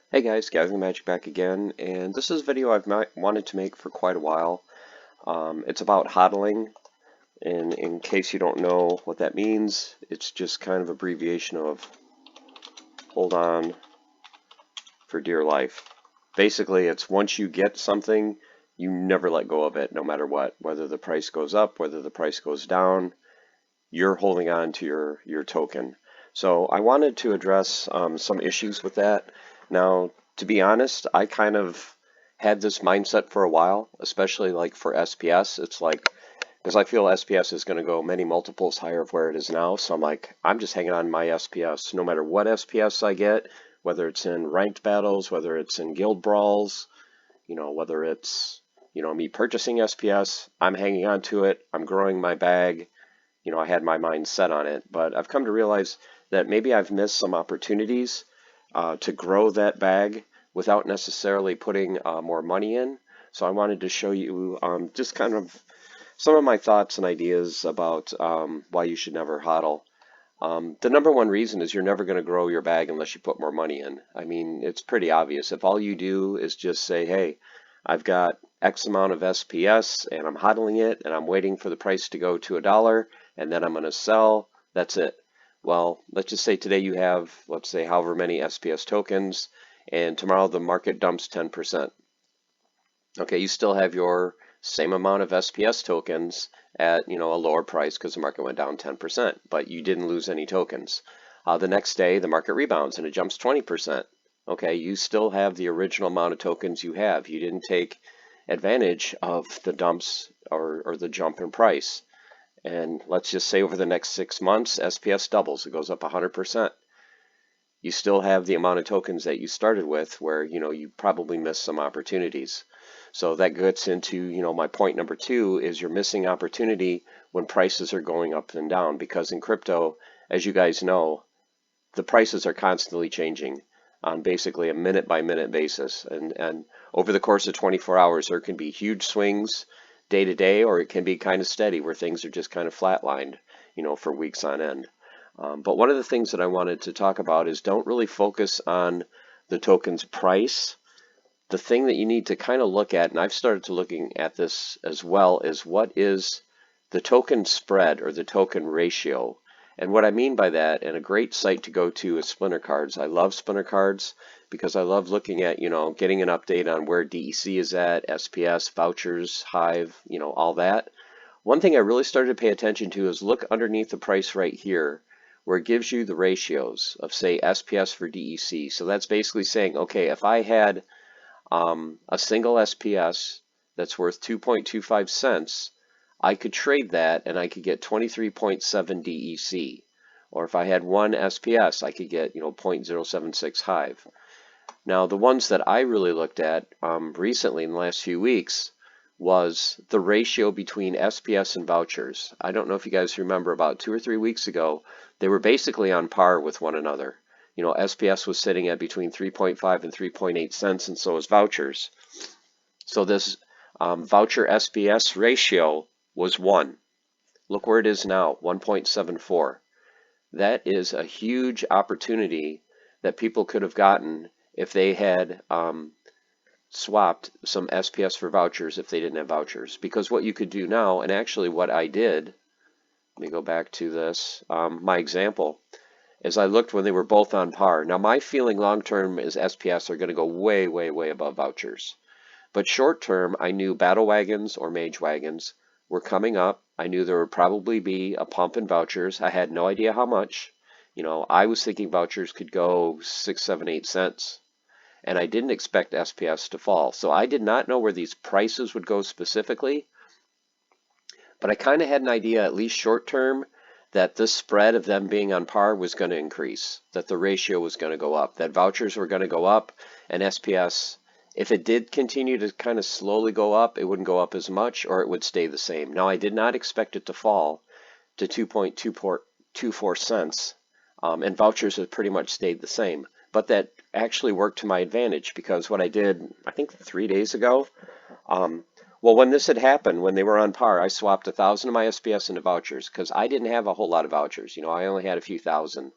Hey guys, Gathering Magic back again, and this is a video I've wanted to make for quite a while. It's about HODLing, and in case you don't know what that means, it's just kind of abbreviation of hold on for dear life. Basically, it's once you get something, you never let go of it, no matter what. Whether the price goes up, whether the price goes down, you're holding on to your token. So I wanted to address some issues with that. Now, to be honest, I kind of had this mindset for a while, especially like for SPS. It's like, because I feel SPS is going to go many multiples higher of where it is now. So I'm like, I'm just hanging on my SPS. No matter what SPS I get, whether it's in ranked battles, whether it's in guild brawls, whether it's, me purchasing SPS, I'm hanging on to it. I'm growing my bag. I had my mind set on it, but I've come to realize that maybe I've missed some opportunities to grow that bag without necessarily putting more money in. So I wanted to show you just kind of some of my thoughts and ideas about why you should never hodl. The number one reason is you're never going to grow your bag unless you put more money in. I mean, it's pretty obvious. If all you do is just say, hey, I've got X amount of SPS and I'm hodling it and I'm waiting for the price to go to $1 and then I'm going to sell, that's it. Well, let's just say today you have, let's say, however many SPS tokens, and tomorrow the market dumps 10%. Okay, you still have your same amount of SPS tokens at a lower price because the market went down 10%, but you didn't lose any tokens. The next day the market rebounds and it jumps 20%. Okay, you still have the original amount of tokens you have. You didn't take advantage of the dumps or the jump in price. And let's just say over the next 6 months, SPS doubles. It goes up 100%. You still have the amount of tokens that you started with where, you probably missed some opportunities. So that gets into, my point number two is you're missing opportunity when prices are going up and down, because in crypto, as you guys know, the prices are constantly changing on basically a minute by minute basis. And over the course of 24 hours, there can be huge swings day to day, or it can be kind of steady where things are just kind of flatlined, for weeks on end. But one of the things that I wanted to talk about is don't really focus on the token's price. The thing that you need to kind of look at, and I've started to looking at this as well, is what is the token spread or the token ratio. And what I mean by that, and a great site to go to, is Splinter Cards. I love Splinter Cards because I love looking at, getting an update on where DEC is at, SPS, vouchers, Hive, all that. One thing I really started to pay attention to is look underneath the price right here, where it gives you the ratios of, say, SPS for DEC. So that's basically saying, okay, if I had a single SPS that's worth 2.25 cents, I could trade that and I could get 23.7 DEC. Or if I had one SPS, I could get 0.076 Hive. Now, the ones that I really looked at recently in the last few weeks was the ratio between SPS and vouchers. I don't know if you guys remember, about 2 or 3 weeks ago, they were basically on par with one another. SPS was sitting at between 3.5 and 3.8 cents, and so was vouchers. So this voucher SPS ratio was 1. Look where it is now, 1.74. That is a huge opportunity that people could have gotten if they had swapped some SPS for vouchers if they didn't have vouchers. Because what you could do now, and actually what I did, let me go back to this, my example, is I looked when they were both on par. Now my feeling long term is SPS are going to go way, way, way above vouchers. But short term, I knew battle wagons or mage wagons were coming up. I knew there would probably be a pump in vouchers. I had no idea how much. I was thinking vouchers could go 6, 7, 8 cents. And I didn't expect SPS to fall. So I did not know where these prices would go specifically, but I kind of had an idea, at least short term, that this spread of them being on par was going to increase, that the ratio was going to go up, that vouchers were going to go up, and SPS, if it did continue to kind of slowly go up, it wouldn't go up as much, or it would stay the same. Now, I did not expect it to fall to 2.24 cents, and vouchers have pretty much stayed the same. But that actually worked to my advantage, because what I did, I think 3 days ago, well, when this had happened, when they were on par, I swapped 1,000 of my SPS into vouchers because I didn't have a whole lot of vouchers. I only had a few thousand.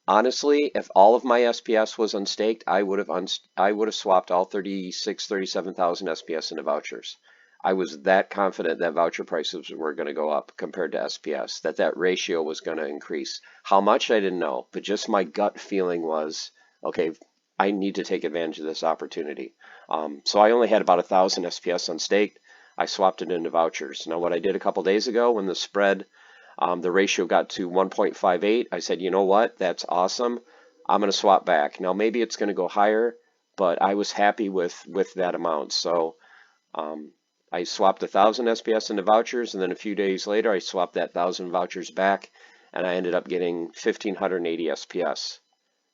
Honestly, if all of my SPS was unstaked, I would have swapped all 36, 37,000 SPS into vouchers. I was that confident that voucher prices were going to go up compared to SPS, that that ratio was going to increase. How much, I didn't know, but just my gut feeling was, okay, I need to take advantage of this opportunity. So I only had about 1,000 SPS unstaked. I swapped it into vouchers. Now, what I did a couple days ago when the spread the ratio got to 1.58. I said, you know what? That's awesome. I'm going to swap back. Now, maybe it's going to go higher, but I was happy with that amount. So I swapped 1,000 SPS into vouchers, and then a few days later, I swapped that 1,000 vouchers back, and I ended up getting 1,580 SPS.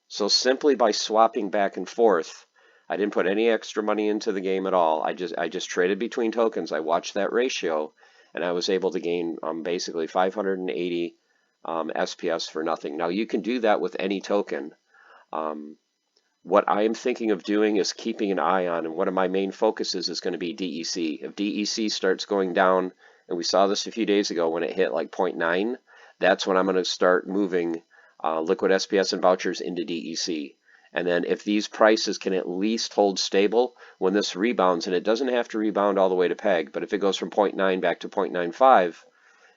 So simply by swapping back and forth, I didn't put any extra money into the game at all. I just traded between tokens. I watched that ratio, and I was able to gain basically 580 SPS for nothing. Now you can do that with any token. Um, what I am thinking of doing is keeping an eye on, and one of my main focuses is going to be DEC. If DEC starts going down, and we saw this a few days ago when it hit like 0.9, that's when I'm going to start moving liquid SPS and vouchers into DEC. And then if these prices can at least hold stable when this rebounds, and it doesn't have to rebound all the way to peg, but if it goes from 0.9 back to 0.95,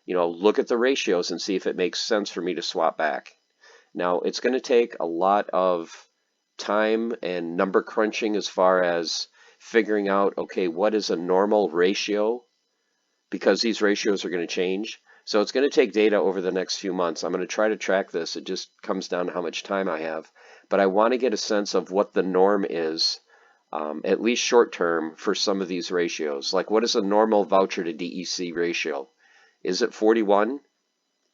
look at the ratios and see if it makes sense for me to swap back. Now, it's going to take a lot of time and number crunching as far as figuring out, okay, what is a normal ratio? Because these ratios are going to change. So it's going to take data over the next few months. I'm going to try to track this. It just comes down to how much time I have. But I want to get a sense of what the norm is, at least short term, for some of these ratios. Like, what is a normal voucher to DEC ratio? Is it 41?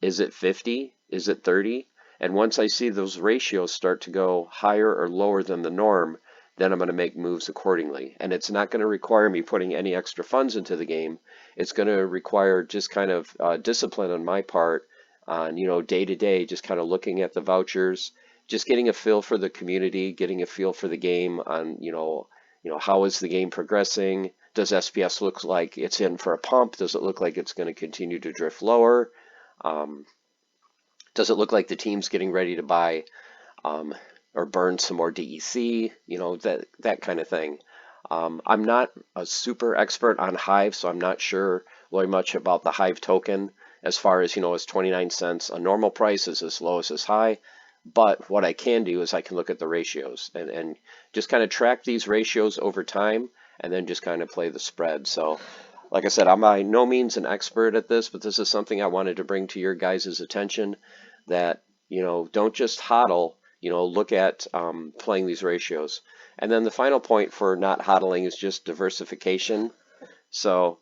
Is it 50? Is it 30? And once I see those ratios start to go higher or lower than the norm, then I'm going to make moves accordingly. And it's not going to require me putting any extra funds into the game. It's going to require just kind of discipline on my part on, day to day, just kind of looking at the vouchers, just getting a feel for the community, getting a feel for the game on, how is the game progressing? Does SPS look like it's in for a pump? Does it look like it's going to continue to drift lower? Does it look like the team's getting ready to buy or burn some more DEC? That kind of thing. I'm not a super expert on Hive, so I'm not sure very much about the Hive token as far as, is 29 cents a normal price, is as low as this high. But what I can do is I can look at the ratios and just kind of track these ratios over time and then just kind of play the spread. So like I said, I'm by no means an expert at this, but this is something I wanted to bring to your guys' attention that, don't just HODL, look at playing these ratios. And then the final point for not HODLing is just diversification. So,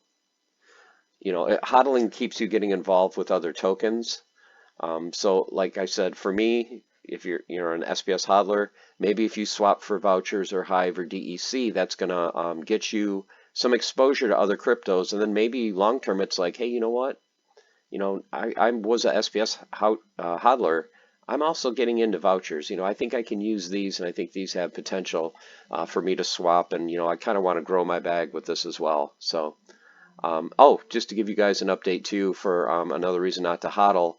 HODLing keeps you getting involved with other tokens. So like I said, for me, if you're an SPS hodler, maybe if you swap for vouchers or Hive or DEC, that's gonna get you some exposure to other cryptos, and then maybe long term it's like, hey, you know what? I was a SPS hodler. I'm also getting into vouchers. I think I can use these, and I think these have potential for me to swap, and I kind of want to grow my bag with this as well. So, just to give you guys an update too, for another reason not to hodl.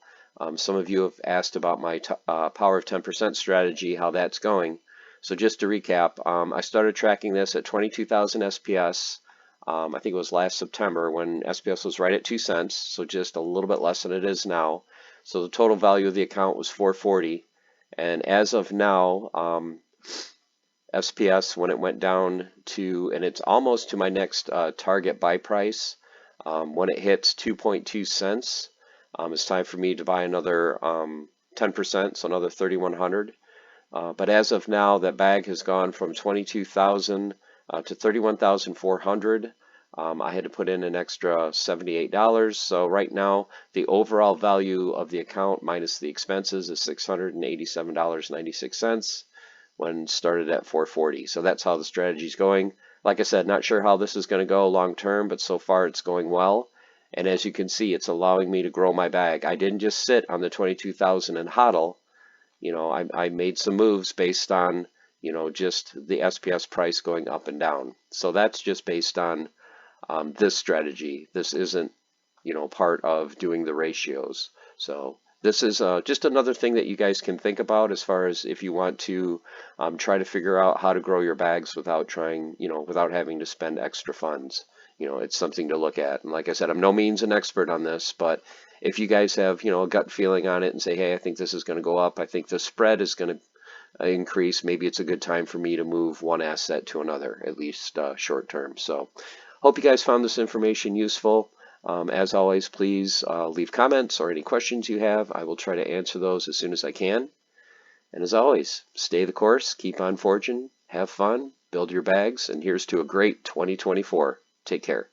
Some of you have asked about my power of 10% strategy, how that's going. So just to recap, I started tracking this at 22,000 SPS. I think it was last September when SPS was right at 2 cents, so just a little bit less than it is now. So the total value of the account was 440. And as of now, SPS, when it went down to, and it's almost to my next target buy price, when it hits 2.2 cents, it's time for me to buy another 10%, so another 3,100. But as of now, that bag has gone from 22,000 to 31,400. I had to put in an extra $78. So right now, the overall value of the account minus the expenses is $687.96 when started at 440. So that's how the strategy is going. Like I said, not sure how this is going to go long term, but so far it's going well. And as you can see, it's allowing me to grow my bag. I didn't just sit on the 22,000 and hodl. I made some moves based on, just the SPS price going up and down. So that's just based on this strategy. This isn't, part of doing the ratios. So this is just another thing that you guys can think about as far as if you want to try to figure out how to grow your bags without trying, without having to spend extra funds. It's something to look at. And like I said, I'm no means an expert on this, but if you guys have, a gut feeling on it and say, hey, I think this is going to go up, I think the spread is going to increase, maybe it's a good time for me to move one asset to another, at least short term. So hope you guys found this information useful. As always, please leave comments or any questions you have. I will try to answer those as soon as I can. And as always, stay the course, keep on forging, have fun, build your bags, and here's to a great 2024. Take care.